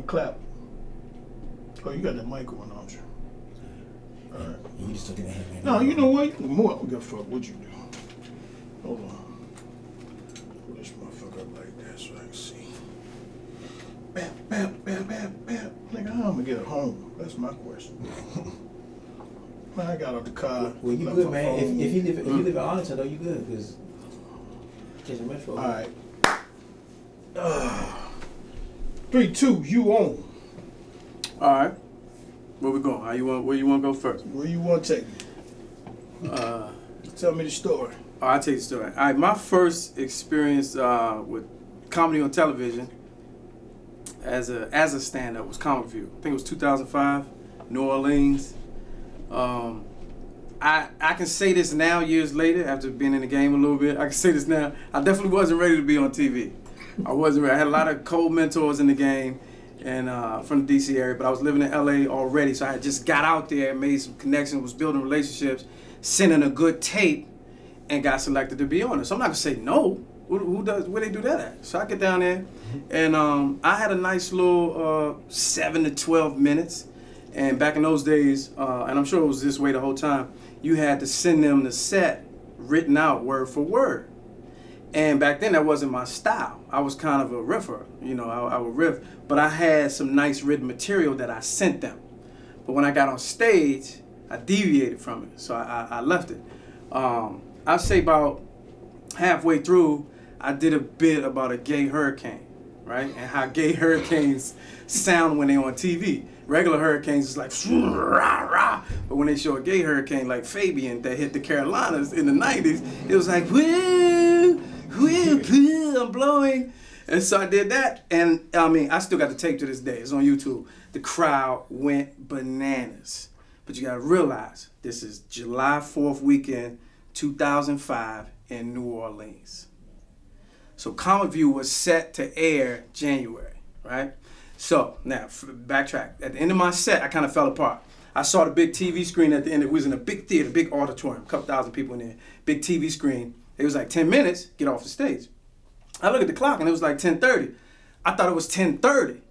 clap. Oh, you got that mic on, don't you? All right. You just took it ahead, man. No, you know what? More, I don't give a fuck what you do. Hold on. Pull this motherfucker up like that so I can see. Bam, bam, bam, bam, bam. Nigga, how am I gonna get home? That's my question. Man, I got out the car. Well, you good, man. If you live in Arlington, though, you good, because catch a metro. All right. 3, 2, you on. All right. Where we going? Where you want to go first? Where you want to take me? Tell me the story. Oh, I'll tell you the story. All right, my first experience with comedy on television as a stand-up was Comic View. I think it was 2005, New Orleans. I can say this now, years later, after being in the game a little bit. I can say this now. I definitely wasn't ready to be on TV. I wasn't ready. I had a lot of cold mentors in the game, and from the DC area, but I was living in LA already, so I had just got out there, made some connections, was building relationships, sending a good tape, and got selected to be on it. So I'm not gonna say no. Who does? Where they do that at? So I get down there, and I had a nice little 7 to 12 minutes. And back in those days, and I'm sure it was this way the whole time, you had to send them the set written out word for word. And back then that wasn't my style. I was kind of a riffer, you know, I would riff, but I had some nice written material that I sent them. But when I got on stage, I deviated from it, so I left it. I'd say about halfway through, I did a bit about a gay hurricane, right? And how gay hurricanes sound when they're on TV. Regular hurricanes is like, rah, rah. But when they show a gay hurricane like Fabian that hit the Carolinas in the 90s, it was like, woo, woo, woo, I'm blowing. And so I did that, and I mean, I still got the tape to this day. It's on YouTube. The crowd went bananas. But you gotta realize, this is July 4th weekend, 2005 in New Orleans. So Comic View was set to air January, right? So now, backtrack. At the end of my set, I kind of fell apart. I saw the big TV screen at the end. It was in a big theater, big auditorium, a couple thousand people in there. Big TV screen. It was like 10 minutes, get off the stage. I look at the clock and it was like 10:30. I thought it was 10:30.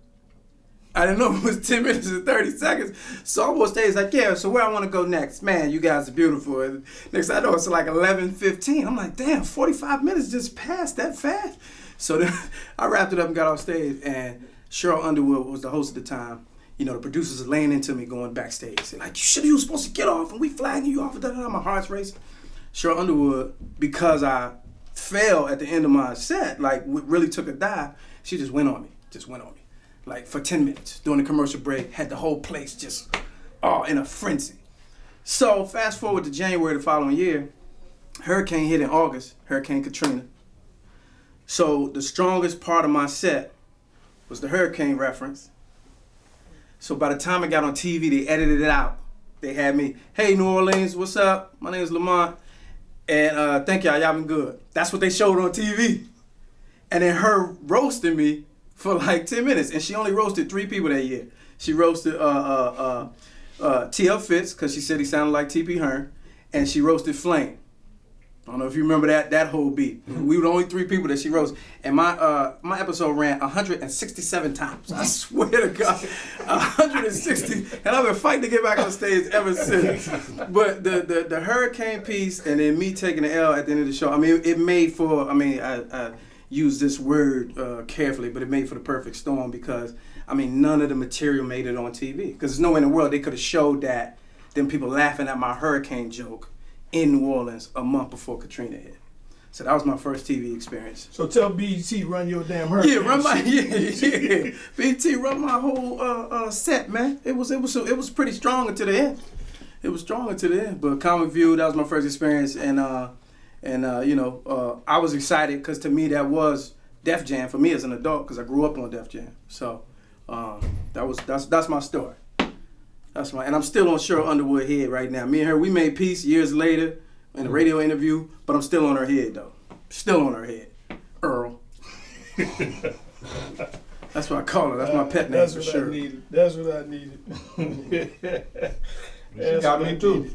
I didn't know it was 10 minutes and 30 seconds. So I'm on stage like, yeah, so where I want to go next? Man, you guys are beautiful. And next I know it's like 11:15. I'm like, damn, 45 minutes just passed that fast. So then I wrapped it up and got off stage, and Cheryl Underwood was the host at the time. You know, the producers are laying into me going backstage. They're like, you were supposed to get off, and we flagging you off. My heart's racing. Cheryl Underwood, because I fell at the end of my set, like really took a dive, she just went on me. Like for 10 minutes during the commercial break, had the whole place just in a frenzy. So fast forward to January the following year, hurricane hit in August, Hurricane Katrina. So the strongest part of my set was the hurricane reference. So by the time I got on TV, they edited it out. They had me, hey New Orleans, what's up? My name is Lamont, and thank y'all been good. That's what they showed on TV. And then her roasting me for like 10 minutes, and she only roasted 3 people that year. She roasted T.L. Fitz, because she said he sounded like T.P. Hearn, and she roasted Flame. I don't know if you remember that whole beat. We were the only 3 people that she roasted. And my episode ran 167 times. I swear to God, 160. And I've been fighting to get back on stage ever since. But the hurricane piece, and then me taking the L at the end of the show, I mean, it made for, I use this word carefully, but it made for the perfect storm, because, I mean, none of the material made it on TV. Because there's no way in the world they could have showed that, them people laughing at my hurricane joke in New Orleans a month before Katrina hit. So that was my first TV experience. So tell BET run your damn hurricane. Yeah, run my BET run my whole set, man. It was pretty strong until the end. It was strong until the end. But Comic View, that was my first experience, and you know, I was excited because to me that was Def Jam for me as an adult, because I grew up on Def Jam. So that's my story. And I'm still on Cheryl Underwood head right now. Me and her, we made peace years later in a radio interview, but I'm still on her head though. Still on her head. Earl. That's what I call her. That's my pet name for sure. That's what I needed. She got me too.